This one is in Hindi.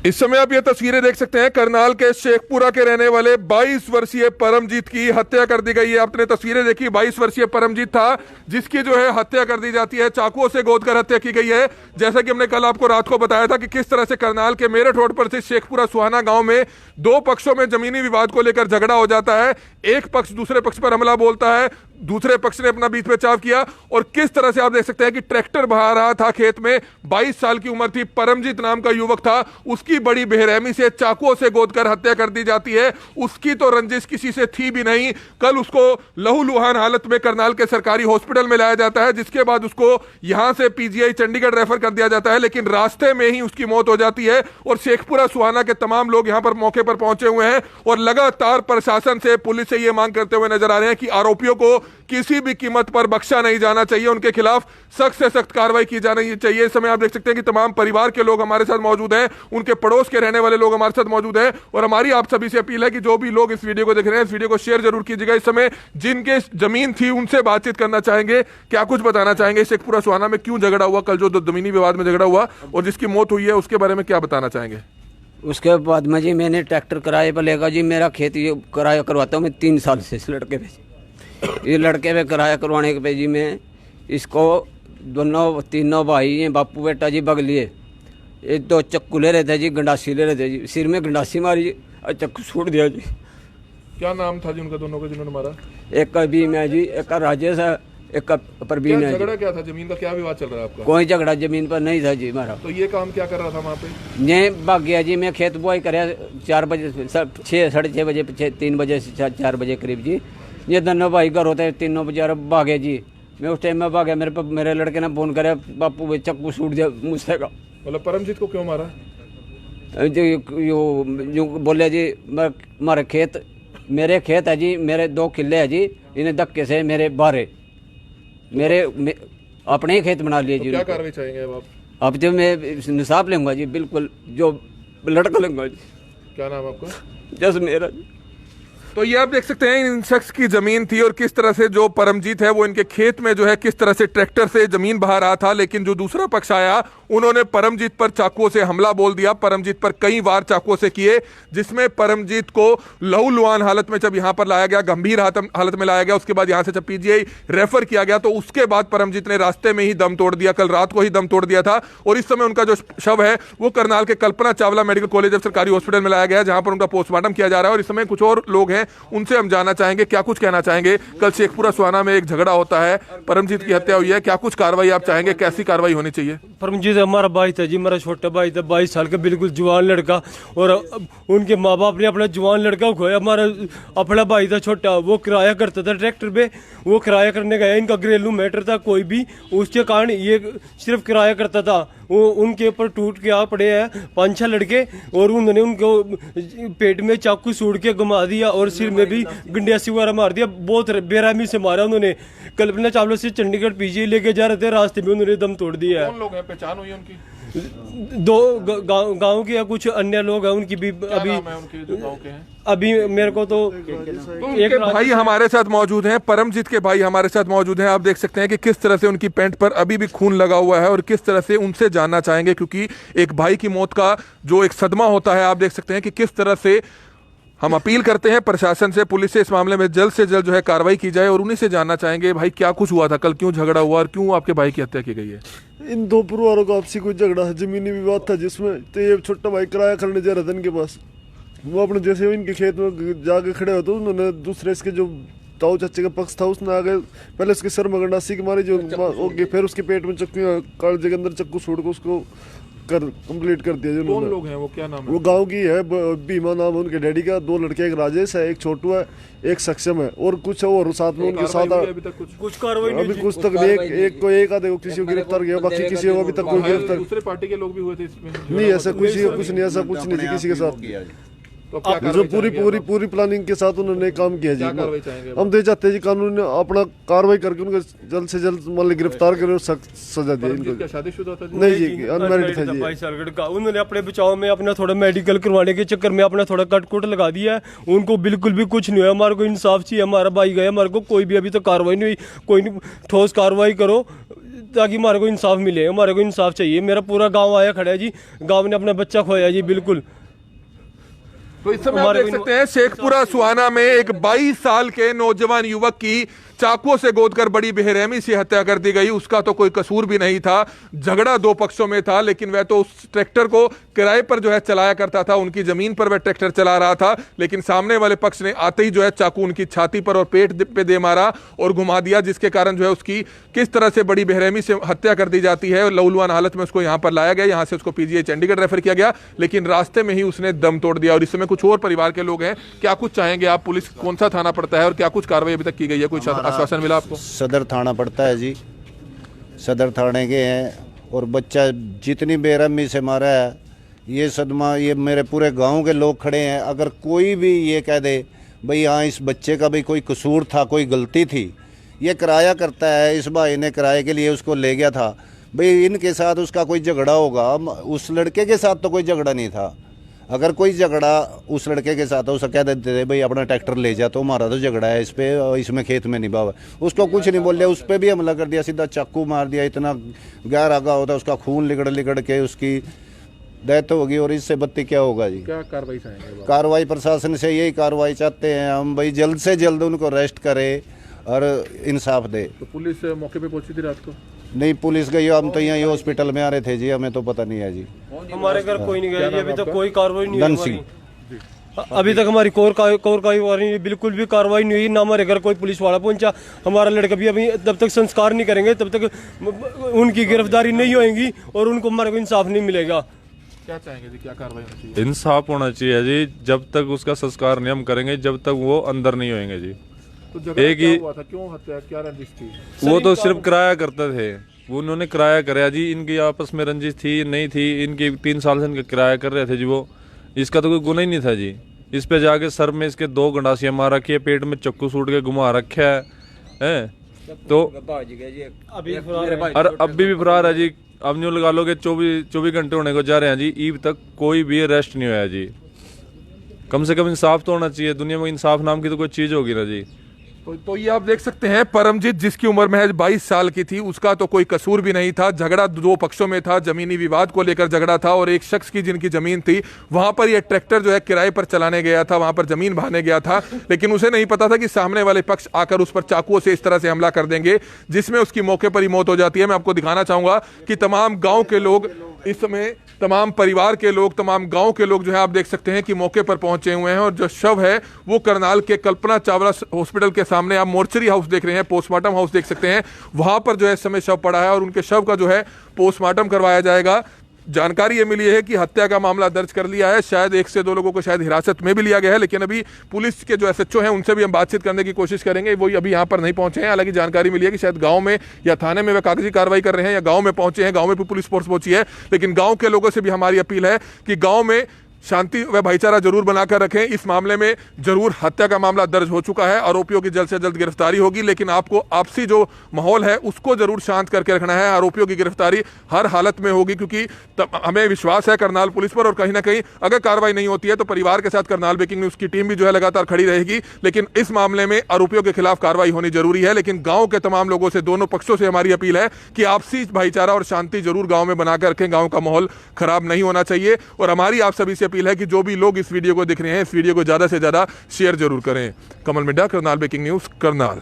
इस समय आप ये तस्वीरें देख सकते हैं, करनाल के शेखपुरा के रहने वाले 22 वर्षीय परमजीत की हत्या कर दी गई है। आपने तस्वीरें देखी, 22 वर्षीय परमजीत था जिसकी जो है हत्या कर दी जाती है, चाकुओं से गोदकर हत्या की गई है। जैसा कि हमने कल आपको रात को बताया था कि किस तरह से करनाल के मेरठ रोड पर से शेखपुरा सुहाना गांव में दो पक्षों में जमीनी विवाद को लेकर झगड़ा हो जाता है। एक पक्ष दूसरे पक्ष पर हमला बोलता है, दूसरे पक्ष ने अपना बीच बचाव किया और किस तरह से आप देख सकते हैं कि ट्रैक्टर बहा रहा था खेत में। 22 साल की उम्र थी, परमजीत नाम का युवक था, उसकी बड़ी बेरहमी से चाकुओं से गोदकर हत्या कर दी जाती है। उसकी तो रंजिश किसी से थी भी नहीं। कल उसको लहूलुहान हालत में करनाल के सरकारी हॉस्पिटल में लाया जाता है, जिसके बाद उसको यहां से पीजीआई चंडीगढ़ रेफर कर दिया जाता है, लेकिन रास्ते में ही उसकी मौत हो जाती है। और शेखपुरा सुहाना के तमाम लोग यहां पर मौके पर पहुंचे हुए हैं और लगातार प्रशासन से, पुलिस से यह मांग करते हुए नजर आ रहे हैं कि आरोपियों को किसी भी कीमत पर बख्शा नहीं जाना चाहिए, उनके खिलाफ सख्त से सख्त कार्रवाई की जानी चाहिए। इस समय आप देख सकते हैं कि तमाम परिवार के लोग हमारे साथ मौजूद हैं, उनके पड़ोस के रहने वाले लोग हमारे साथ मौजूद हैं और हमारी आप सभी से अपील है कि जो भी लोग इस वीडियो को देख रहे हैं, इस वीडियो को शेयर जरूर कीजिएगा। इस समय जिनके जमीन थी उनसे बातचीत करना चाहेंगे, क्या कुछ बताना चाहेंगे, शेखपुरा सुहाना में क्यों झगड़ा हुआ, कल जो जमीनी विवाद में झगड़ा हुआ और जिसकी मौत हुई है उसके बारे में क्या बताना चाहेंगे। उसके बाद में जी मैंने ट्रैक्टर किराए पर लेगा जी, मेरा खेत ये किराया करवाता हूँ मैं 3 साल से इस लड़के पे। ये लड़के पे किराया करवाने के पे जी मैं इसको तीनों भाई हैं, बापू बेटा जी बगलिए, ये 2 चक्कू ले रहे थे जी, गंडासी ले रहे थे जी, सिर में गंडासी मारी जी और चक्कू छूट दिया जी। क्या नाम था जी उनका दोनों का जिन्होंने मारा? एक का भीम है जी, एक का राजेश है, एक का परवीन है। झगड़ा क्या था, जमीन का क्या विवाद चल रहा है आपका? कोई झगड़ा जमीन पर नहीं था जी हमारा। तो ये काम क्या कर रहा था वहाँ पे? ये भाग गया जी, मैं खेत बुआई कर 4 बजे, 6 साढ़े 6 बजे, 3 बजे से 4 बजे करीब जी। ये दोनों भाई घर होते हैं, तीनों बेचारा भागे जी। मैं उस टाइम में भागा, मेरे लड़के ने फोन करे, बापू चक्कू छूट दिया मुझसे का। मतलब परमजीत को क्यों मारा? जो बोले जी हमारे खेत, मेरे खेत है जी, मेरे 2 किले है जी, इन्हें धक्के से मेरे बाहर अपने ही खेत बना लिए जी। क्या कार्रवाई चाहेंगे अब जो मैं निसाब लूंगा जी, बिल्कुल जो लड़का लूंगा जी। क्या नाम आपका? जस मेरा जी। तो ये आप देख सकते हैं इन शख्स की जमीन थी और किस तरह से जो परमजीत है वो इनके खेत में जो है किस तरह से ट्रैक्टर से जमीन बहा रहा था, लेकिन जो दूसरा पक्ष आया उन्होंने परमजीत पर चाकुओं से हमला बोल दिया। परमजीत पर कई वार चाकुओं से किए, जिसमें परमजीत को लहूलुहान हालत में जब यहां पर लाया गया, गंभीर हालत में लाया गया, उसके बाद यहां से जब पीजीआई रेफर किया गया तो उसके बाद परमजीत ने रास्ते में ही दम तोड़ दिया। कल रात को ही दम तोड़ दिया था और इस समय उनका जो शव है वो करनाल के Kalpana Chawla medical college of सरकारी हॉस्पिटल में लाया गया, जहां पर उनका पोस्टमार्टम किया जा रहा है। और इस समय कुछ और लोग हैं, उनसे हम जानना चाहेंगे क्या कुछ कहना चाहेंगे। कल शेखपुरा सुहाना में एक झगड़ा होता है, परमजीत की हत्या हुई है, क्या कुछ कार्रवाई आप चाहेंगे, कैसी कार्रवाई होनी चाहिए? परमजीत हमारा भाई था जी, मेरा छोटा भाई था, 22 साल का बिल्कुल जवान लड़का, और उनके माँ बाप ने अपना जवान लड़का खोया। हमारा अपना भाई था छोटा, वो किराया करता था ट्रैक्टर पे, वो किराया करने गया, इनका घरेलू मैटर था कोई भी, उसके कारण ये सिर्फ किराया करता था। वो उनके ऊपर टूट के आ पड़े हैं 5-6 लड़के और उन्होंने उनको पेट में चाकू सूड़ के घुमा दिया और सिर में भी गंडियासी वगैरह मार दिया। बहुत बेरहमी से मारा उन्होंने। कल्पना चावला से चंडीगढ़ पीजी लेके जा रहे थे, रास्ते में उन्होंने दम तोड़ दिया है। कौन लोग हैं, पहचान हुई उनकी? 2 गांव के या कुछ अन्य लोग हैं, उनकी भी अभी उनके जो गांव के हैं अभी मेरे को तो एक भाई हमारे साथ मौजूद हैं, परमजीत के भाई हमारे साथ मौजूद हैं। आप देख सकते हैं कि किस तरह से उनकी पैंट पर अभी भी खून लगा हुआ है और किस तरह से उनसे जानना चाहेंगे, क्योंकि एक भाई की मौत का जो एक सदमा होता है, आप देख सकते हैं कि किस तरह से हम अपील करते हैं प्रशासन से, पुलिस से इस मामले में जल्द से जल्द जो है कार्रवाई की जाए और उन्हीं से जानना चाहेंगे भाई क्या कुछ हुआ था कल, क्यों झगड़ा हुआ और क्यों आपके भाई की हत्या की गई है। इन 2 परिवारों का आपसी कोई झगड़ा है, जमीनी विवाद था, जिसमें तो ये छोटा भाई किराया करने जा रहा था इनके पास। वो अपने जैसे इनके खेत में जाके खड़े होते, उन्होंने दूसरे इसके जो ताऊ चाचे का पक्ष था उसने आगे पहले उसके सर में गंडासी की मारी, जो फिर उसके पेट में चक्कू, कालजे के अंदर चक्कू छोड़ के उसको कंप्लीट कर दिया। कौन लोग हैं वो, क्या नाम है? वो गांव की है, भीमा नाम है उनके डैडी का। 2 लड़के, एक राजेश है, एक छोटू है, एक सक्षम है और कुछ और साथ में उनके साथ कुछ कार्रवाई अभी कुछ तक एक आधे किसी को गिरफ्तार किया, बाकी किसी को अभी तक कोई गिरफ्तार। दूसरे पार्टी के लोग भी हुए थे इसमें? नहीं, ऐसा कुछ नहीं, ऐसा कुछ नहीं किसी के साथ। तो क्या जो पूरी प्लानिंग के साथ उन्होंने काम किया जी। हम तो चाहते हैं जी कानून ने अपना कार्रवाई करके उनको जल्द से जल्द मतलब गिरफ्तार करे और सख्त सजा दे इनको। क्या शादीशुदा था? नहीं जी, अनमैरिड था जी। 22 साल का। उन्होंने अपने बचाव में अपना थोड़ा मेडिकल करवाने के चक्कर में अपना थोड़ा कटकुट लगा दिया है। उनको बिल्कुल भी कुछ नहीं हुआ। हमारे को इंसाफ चाहिए, हमारा भाई गया, हमारे को कोई भी अभी तक कार्रवाई नहीं हुई। कोई ठोस कार्रवाई करो, ताकि हमारे को इंसाफ मिले, हमारे को इंसाफ चाहिए। मेरा पूरा गांव आया खड़ा है जी, गांव ने अपना बच्चा खोया जी बिल्कुल। तो इस समय आप देख सकते हैं शेखपुरा सुहाना में एक 22 साल के नौजवान युवक की चाकुओं से गोदकर बड़ी बेरहमी से हत्या कर दी गई। उसका तो कोई कसूर भी नहीं था, झगड़ा दो पक्षों में था, लेकिन वह तो उस ट्रैक्टर को किराए पर जो है चलाया करता था, उनकी जमीन पर वह ट्रैक्टर चला रहा था, लेकिन सामने वाले पक्ष ने आते ही जो है चाकू उनकी छाती पर और पेट पे दे मारा और घुमा दिया, जिसके कारण जो है उसकी किस तरह से बड़ी बेरहमी से हत्या कर दी जाती है। लहूलुहान हालत में उसको यहाँ पर लाया गया, यहाँ से उसको पीजीआई चंडीगढ़ रेफर किया गया, लेकिन रास्ते में ही उसने दम तोड़ दिया। और इस समय कुछ और परिवार के लोग हैं, क्या कुछ चाहेंगे आप? पुलिस कौन सा थाना पड़ता है और क्या कुछ कार्रवाई अभी तक की गई है? कुछ आश्वासन मिला आपको? सदर थाना पड़ता है जी, सदर थाने के हैं। और बच्चा जितनी बेरहमी से मारा है, ये सदमा, ये मेरे पूरे गांव के लोग खड़े हैं। अगर कोई भी ये कह दे भाई हाँ इस बच्चे का भी कोई कसूर था, कोई गलती थी, ये किराया करता है, इस भाई ने किराए के लिए उसको ले गया था, भाई इनके साथ उसका कोई झगड़ा होगा। उस लड़के के साथ तो कोई झगड़ा नहीं था। अगर कोई झगड़ा उस लड़के के साथ हो, उसे कह देते थे भाई अपना ट्रैक्टर ले जा, तो हमारा तो झगड़ा है इस पे, इसमें खेत में नहीं बाबा। उसको कुछ नहीं बोल, उस पर भी हमला कर दिया, सीधा चाकू मार दिया। इतना गहरा आगा होता, उसका खून लिगड़ लिगड़ के उसकी डेथ होगी। और इससे बत्ती क्या होगा जी? क्या कार्रवाई चाहेंगे? कार्रवाई प्रशासन से यही कार्रवाई चाहते हैं हम, भाई जल्द से जल्द उनको अरेस्ट करे और इंसाफ दे। तो पुलिस मौके पे पहुंची थी रात को? नहीं, पुलिस गई, हम तो यहीं हॉस्पिटल में आ रहे थे जी, हमें तो पता नहीं है जी। हमारे घर कोई नहीं गया जी, अभी तक कोई कार्रवाई नहीं धन हुई सिंह। हमारी। अभी तक हमारी कोर कार्रवाई बिल्कुल भी कार्रवाई नहीं हुई, ना हमारे घर कोई पुलिस वाला पहुंचा। हमारा लड़का भी अभी जब तक संस्कार नहीं करेंगे तब तक उनकी गिरफ्तारी नहीं होगी और उनको हमारे को इंसाफ नहीं मिलेगा। क्या चाहेंगे जी, क्या कार्रवाई होनी चाहिए? इंसाफ होना चाहिए जी, जब तक उसका संस्कार नहीं हम करेंगे, जब तक वो अंदर नहीं होंगे जी। तो झगड़ा एक क्या ही हुआ था, क्यों हत्या, क्या रंजिश थी? वो तो सिर्फ किराया करते थे, वो उन्होंने किराया कराया जी। इनकी आपस में रंजिश थी नहीं थी, इनकी 3 साल से इनका किराया कर रहे थे जी वो। इसका तो कोई गुना ही नहीं था जी। इस पे जाके सर में इसके 2 गंडासियां मार रखी है, पेट में चक्कू सूट के घुमा रखा है तो अभी भी फरार है जी। अब न्यू लगा लो कि 24 घंटे होने को जा रहे हैं जी, ईब तक कोई भी अरेस्ट नहीं हुआ जी। कम से कम इंसाफ तो होना चाहिए, दुनिया में इंसाफ नाम की तो कोई चीज होगी ना जी। तो ये आप देख सकते हैं, परमजीत जिसकी उम्र महज 22 साल की थी, उसका तो कोई कसूर भी नहीं था। झगड़ा 2 पक्षों में था, जमीनी विवाद को लेकर झगड़ा था और एक शख्स की जिनकी जमीन थी, वहां पर ये ट्रैक्टर जो है किराए पर चलाने गया था, वहां पर जमीन बहाने गया था, लेकिन उसे नहीं पता था कि सामने वाले पक्ष आकर उस पर चाकुओं से इस तरह से हमला कर देंगे, जिसमें उसकी मौके पर ही मौत हो जाती है। मैं आपको दिखाना चाहूंगा कि तमाम गाँव के लोग इस समय, तमाम परिवार के लोग, तमाम गांव के लोग जो है आप देख सकते हैं कि मौके पर पहुंचे हुए हैं। और जो शव है वो करनाल के कल्पना चावला हॉस्पिटल के सामने, आप मोर्चरी हाउस देख रहे हैं, पोस्टमार्टम हाउस देख सकते हैं, वहां पर जो है इस समय शव पड़ा है और उनके शव का जो है पोस्टमार्टम करवाया जाएगा। जानकारी ये मिली है कि हत्या का मामला दर्ज कर लिया है, शायद 1 से 2 लोगों को शायद हिरासत में भी लिया गया है, लेकिन अभी पुलिस के जो एसएचओ हैं उनसे भी हम बातचीत करने की कोशिश करेंगे। वो अभी यहाँ पर नहीं पहुंचे हैं, हालांकि जानकारी मिली है कि शायद गांव में या थाने में वे कागजी कार्रवाई कर रहे हैं या गांव में पहुंचे हैं, गांव में भी पुलिस फोर्स पहुंची है। लेकिन गांव के लोगों से भी हमारी अपील है कि गांव में शांति व भाईचारा जरूर बनाकर रखें। इस मामले में जरूर हत्या का मामला दर्ज हो चुका है, आरोपियों की जल्द से जल्द गिरफ्तारी होगी, लेकिन आपको आपसी जो माहौल है उसको जरूर शांत करके रखना है। आरोपियों की गिरफ्तारी हर हालत में होगी, क्योंकि हमें विश्वास है करनाल पुलिस पर, और कहीं ना कहीं अगर कार्रवाई नहीं होती है तो परिवार के साथ करनाल ब्रेकिंग न्यूज की टीम भी जो है लगातार खड़ी रहेगी। लेकिन इस मामले में आरोपियों के खिलाफ कार्रवाई होनी जरूरी है। लेकिन गांव के तमाम लोगों से, दोनों पक्षों से हमारी अपील है कि आपसी भाईचारा और शांति जरूर गांव में बनाकर रखें, गांव का माहौल खराब नहीं होना चाहिए। और हमारी आप सभी से अपील है कि जो भी लोग इस वीडियो को देख रहे हैं, इस वीडियो को ज्यादा से ज्यादा शेयर जरूर करें। कमल मिड्डा, करनाल ब्रेकिंग न्यूज, करनाल।